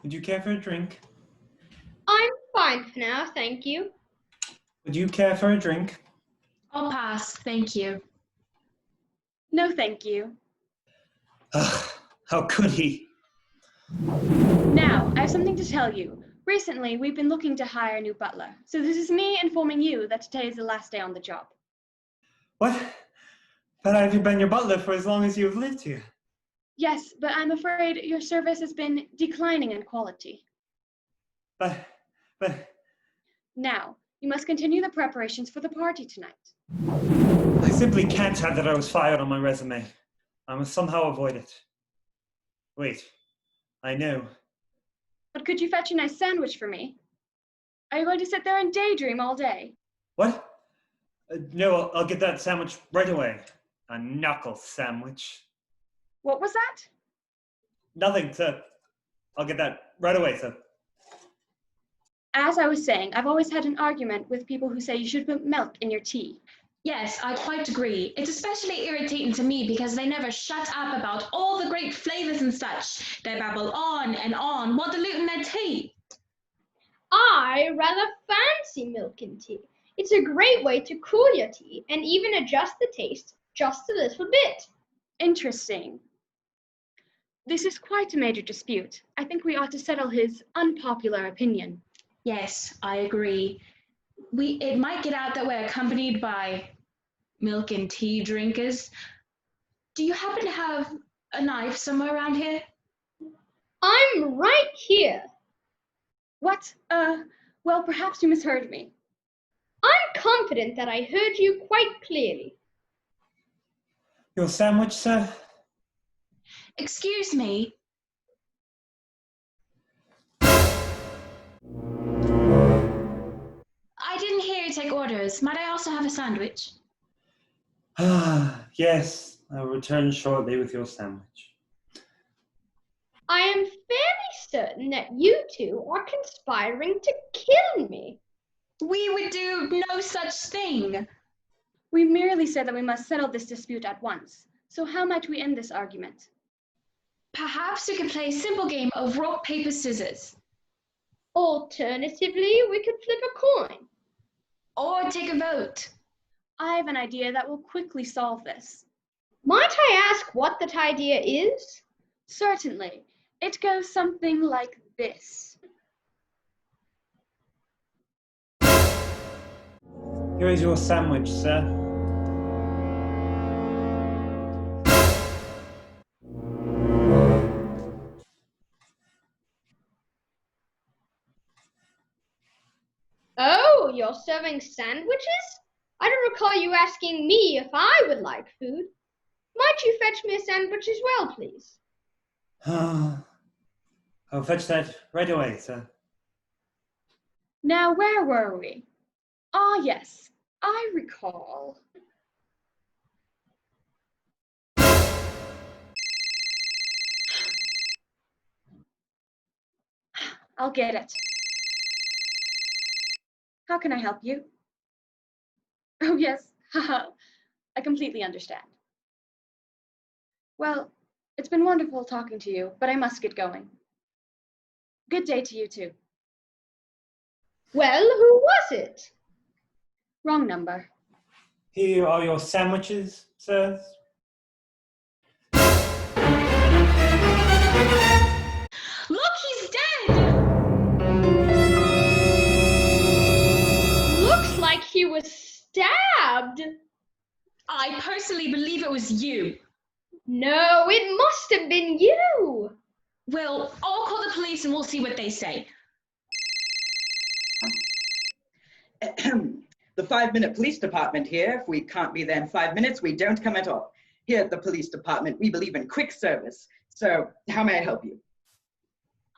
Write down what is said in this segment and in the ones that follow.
Would you care for a drink? I'm fine for now, thank you. Would you care for a drink? I'll pass, thank you. No, thank you. Ugh, how could he? Now, I have something to tell you. Recently, we've been looking to hire a new butler. So this is me informing you that today is the last day on the job. What? But I've been your butler for as long as you've lived here. Yes, but I'm afraid your service has been declining in quality. But... Now, you must continue the preparations for the party tonight. I simply can't have that I was fired on my resume. I must somehow avoid it. Wait, I know. But could you fetch a nice sandwich for me? Are you going to sit there and daydream all day? What? No, I'll get that sandwich right away. A knuckle sandwich. What was that? Nothing, sir. I'll get that right away, sir. As I was saying, I've always had an argument with people who say you should put milk in your tea. Yes, I quite agree. It's especially irritating to me because they never shut up about all the great flavors and such. They babble on and on while diluting their tea. I rather fancy milk in tea. It's a great way to cool your tea and even adjust the taste just a little bit. Interesting. This is quite a major dispute. I think we ought to settle his unpopular opinion. Yes, I agree. It might get out that we're accompanied by milk and tea drinkers. Do you happen to have a knife somewhere around here? I'm right here. What? Well, perhaps you misheard me. I'm confident that I heard you quite clearly. Your sandwich, sir? Excuse me. I didn't hear you take orders. Might I also have a sandwich? Yes, I'll return shortly with your sandwich. I am fairly certain that you two are conspiring to kill me. We would do no such thing. We merely said that we must settle this dispute at once. So how might we end this argument? Perhaps we could play a simple game of rock, paper, scissors. Alternatively, we could flip a coin. Or take a vote. I have an idea that will quickly solve this. Might I ask what that idea is? Certainly. It goes something like this. Here is your sandwich, sir. Oh, you're serving sandwiches? I don't recall you asking me if I would like food. Might you fetch me a sandwich as well, please? I'll fetch that right away, sir. Now, where were we? Ah, yes, I recall. I'll get it. How can I help you? Oh, yes, haha, I completely understand. Well, it's been wonderful talking to you, but I must get going. Good day to you too. Well, who was it? Wrong number. Here are your sandwiches, sir. Look, he's dead! Looks like he was stabbed. I personally believe it was you. No, it must have been you. Well, I'll call the police and we'll see what they say. The 5-minute police department here. If we can't be there in 5 minutes, we don't come at all. Here at the police department, we believe in quick service. So, how may I help you?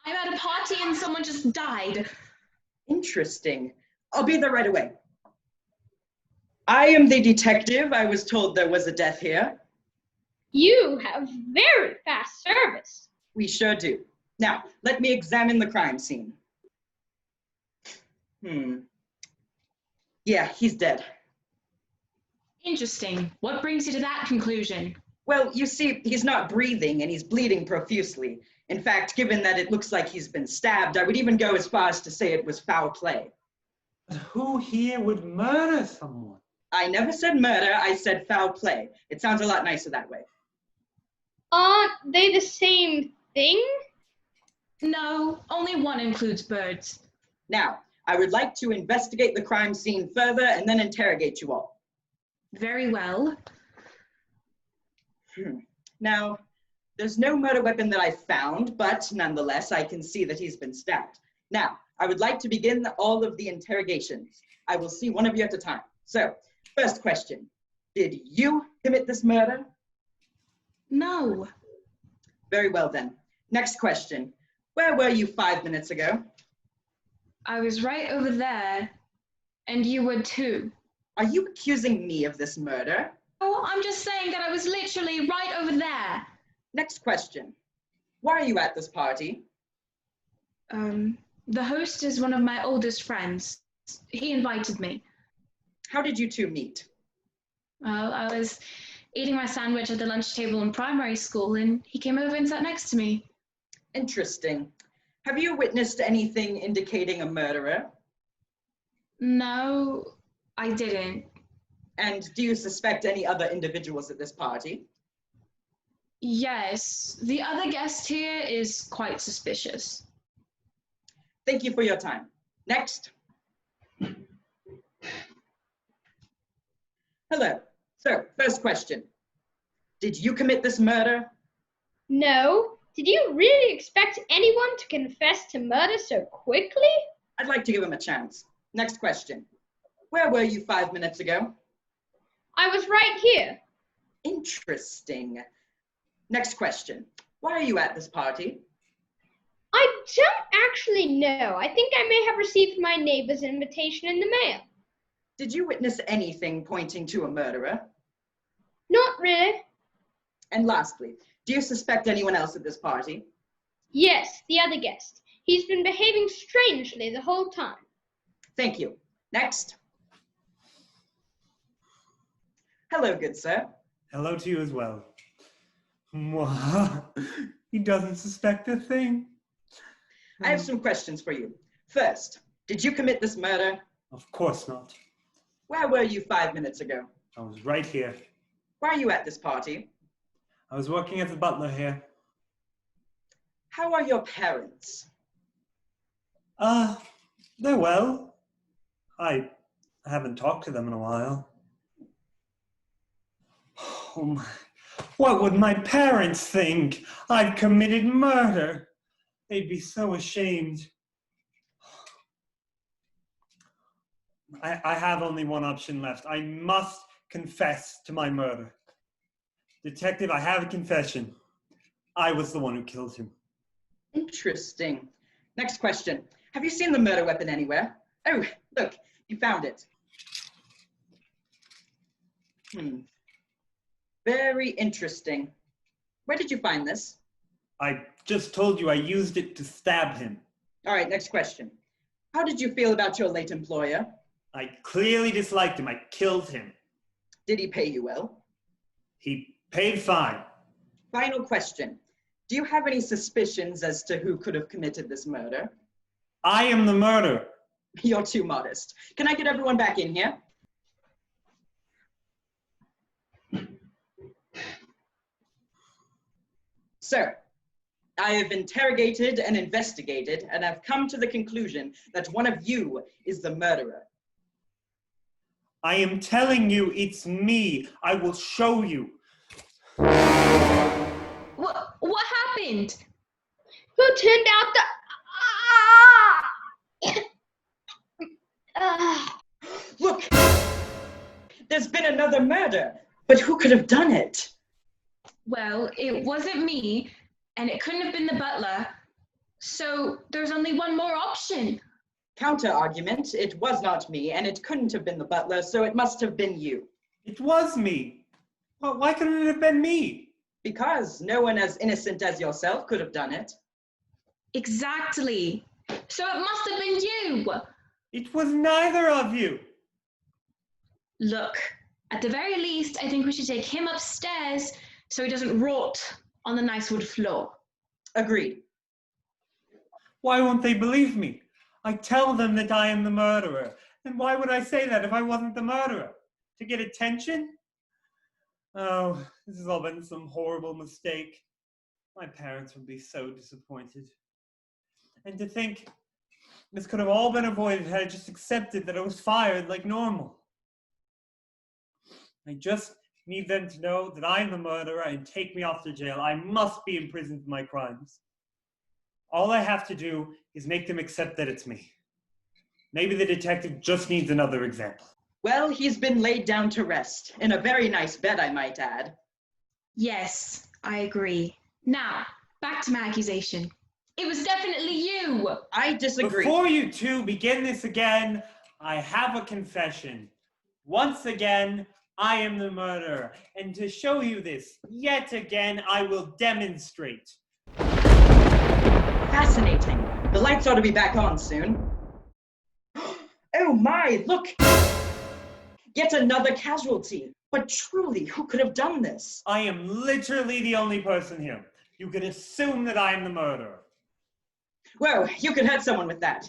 I'm at a party and someone just died. Interesting. I'll be there right away. I am the detective. I was told there was a death here. You have very fast service. We sure do. Now, let me examine the crime scene. Yeah, he's dead. Interesting. What brings you to that conclusion? Well, you see, he's not breathing and he's bleeding profusely. In fact, given that it looks like he's been stabbed, I would even go as far as to say it was foul play. But who here would murder someone? I never said murder, I said foul play. It sounds a lot nicer that way. Aren't they the same thing? No, only one includes birds. Now, I would like to investigate the crime scene further and then interrogate you all. Very well. Now, there's no murder weapon that I found, but nonetheless, I can see that he's been stabbed. Now, I would like to begin all of the interrogations. I will see one of you at a time. So, first question. Did you commit this murder? No. Very well then. Next question. Where were you 5 minutes ago? I was right over there, and you were too. Are you accusing me of this murder? Oh, I'm just saying that I was literally right over there. Next question. Why are you at this party? The host is one of my oldest friends. He invited me. How did you two meet? Well, I was eating my sandwich at the lunch table in primary school, and he came over and sat next to me. Interesting. Have you witnessed anything indicating a murderer? No, I didn't. And do you suspect any other individuals at this party? Yes, the other guest here is quite suspicious. Thank you for your time. Next. Hello. So, first question. Did you commit this murder? No. Did you really expect anyone to confess to murder so quickly? I'd like to give him a chance. Next question. Where were you 5 minutes ago? I was right here. Interesting. Next question. Why are you at this party? I don't actually know. I think I may have received my neighbor's invitation in the mail. Did you witness anything pointing to a murderer? Not really. And lastly, do you suspect anyone else at this party? Yes, the other guest. He's been behaving strangely the whole time. Thank you. Next. Hello, good sir. Hello to you as well. He doesn't suspect a thing. I have some questions for you. First, did you commit this murder? Of course not. Where were you 5 minutes ago? I was right here. Why are you at this party? I was working as a butler here. How are your parents? They're well. I haven't talked to them in a while. Oh my. What would my parents think? I've committed murder. They'd be so ashamed. I have only one option left. I must confess to my murder. Detective, I have a confession. I was the one who killed him. Interesting. Next question. Have you seen the murder weapon anywhere? Oh, look, you found it. Very interesting. Where did you find this? I just told you I used it to stab him. All right, next question. How did you feel about your late employer? I clearly disliked him. I killed him. Did he pay you well? He paid fine. Final question. Do you have any suspicions as to who could have committed this murder? I am the murderer. You're too modest. Can I get everyone back in here? Sir, I have interrogated and investigated, and I've come to the conclusion that one of you is the murderer. I am telling you, it's me. I will show you. What happened? Who turned out the... Look! There's been another murder, but who could have done it? Well, it wasn't me, and it couldn't have been the butler. So there's only one more option. Counter argument, it was not me, and it couldn't have been the butler, so it must have been you. It was me. Well, why couldn't it have been me? Because no one as innocent as yourself could have done it. Exactly. So it must have been you. It was neither of you. Look, at the very least, I think we should take him upstairs so he doesn't rot on the nice wood floor. Agreed. Why won't they believe me? I tell them that I am the murderer. And why would I say that if I wasn't the murderer? To get attention? Oh, this has all been some horrible mistake. My parents would be so disappointed. And to think this could have all been avoided had I just accepted that I was fired like normal. I just need them to know that I'm the murderer and take me off to jail. I must be imprisoned for my crimes. All I have to do is make them accept that it's me. Maybe the detective just needs another example. Well, he's been laid down to rest. In a very nice bed, I might add. Yes, I agree. Now, back to my accusation. It was definitely you. I disagree. Before you two begin this again, I have a confession. Once again, I am the murderer. And to show you this, yet again, I will demonstrate. Fascinating. The lights ought to be back on soon. Oh my, look! Yet another casualty. But truly, who could have done this? I am literally the only person here. You can assume that I am the murderer. Whoa, you can hurt someone with that.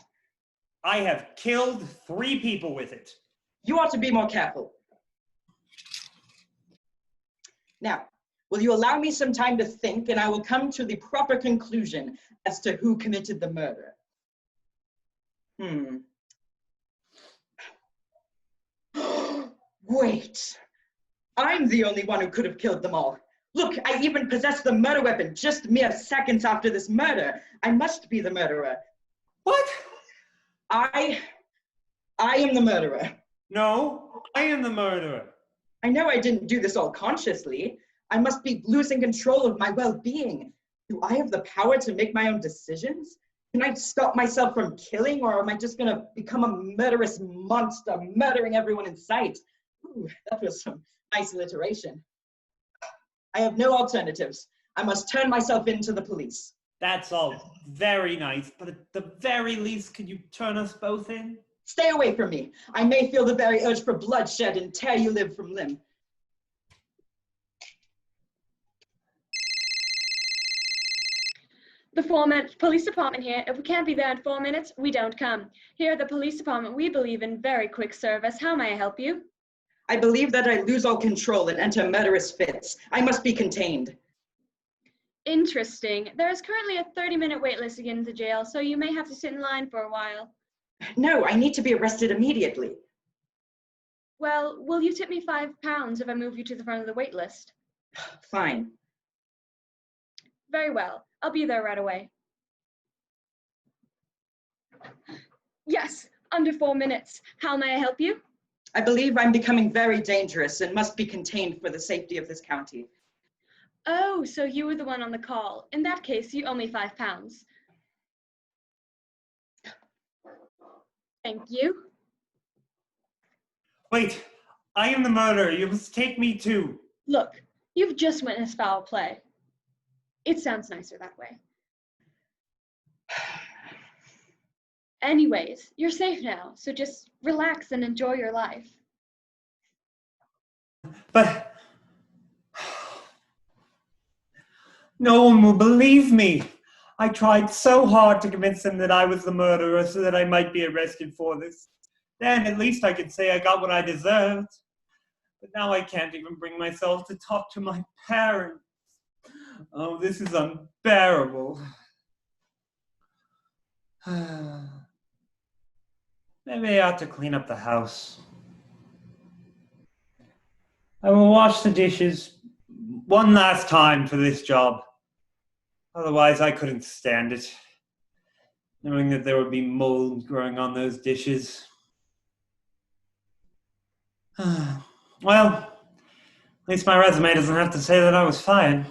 I have killed 3 people with it. You ought to be more careful. Now, will you allow me some time to think, and I will come to the proper conclusion as to who committed the murder. Wait, I'm the only one who could have killed them all. Look, I even possessed the murder weapon just mere seconds after this murder. I must be the murderer. What? I am the murderer. No, I am the murderer. I know I didn't do this all consciously. I must be losing control of my well-being. Do I have the power to make my own decisions? Can I stop myself from killing, or am I just gonna become a murderous monster, murdering everyone in sight? Ooh, that was some nice alliteration. I have no alternatives. I must turn myself in to the police. That's all very nice, but at the very least, could you turn us both in? Stay away from me. I may feel the very urge for bloodshed and tear you limb from limb. The 4-minute police department here. If we can't be there in 4 minutes, we don't come. Here at the police department, we believe in very quick service. How may I help you? I believe that I lose all control and enter murderous fits. I must be contained. Interesting. There is currently a 30-minute wait list to get into jail, so you may have to sit in line for a while. No, I need to be arrested immediately. Well, will you tip me £5 if I move you to the front of the wait list? Fine. Very well. I'll be there right away. Yes, under 4 minutes. How may I help you? I believe I'm becoming very dangerous and must be contained for the safety of this county. Oh, so you were the one on the call. In that case, you owe me £5. Thank you. Wait, I am the murderer. You must take me too. Look, you've just witnessed foul play. It sounds nicer that way. Anyways, you're safe now, so just relax and enjoy your life. But no one will believe me. I tried so hard to convince them that I was the murderer so that I might be arrested for this. Then at least I could say I got what I deserved. But now I can't even bring myself to talk to my parents. Oh, this is unbearable. Maybe I ought to clean up the house. I will wash the dishes one last time for this job. Otherwise, I couldn't stand it, knowing that there would be mold growing on those dishes. Well, at least my resume doesn't have to say that I was fired.